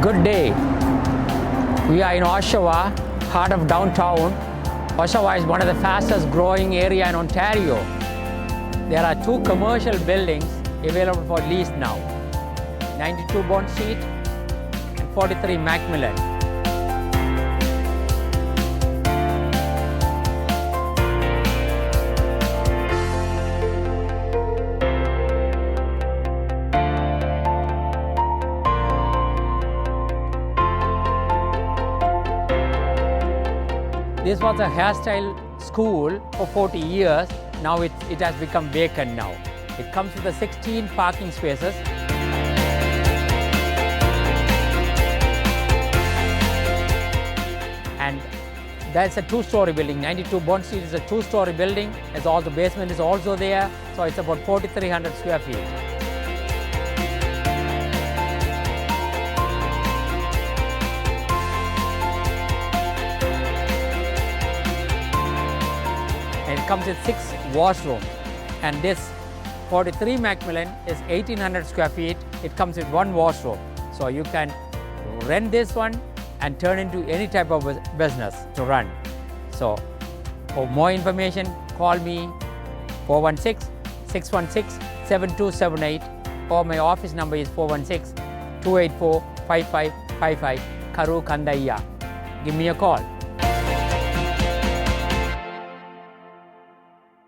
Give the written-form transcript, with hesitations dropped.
Good day. We are in Oshawa, heart of downtown. Oshawa is one of the fastest growing area in Ontario. There are 2 commercial buildings available for lease now. 92 Bond Street and 43 McMillan. This was a hairstyle school for 40 years. Now it has become vacant now. It comes with 16 parking spaces. And that's a 2-story building. 92 Bond Street is a 2-story building. As all the basement is also there. So it's about 4,300 square feet. And it comes with 6 washrooms. And this 43 McMillan is 1,800 square feet. It comes with 1 washroom. So you can rent this one and turn into any type of business to run. So for more information, call me 416-616-7278 or my office number is 416-284-5555 Karu Kandaiya. Give me a call.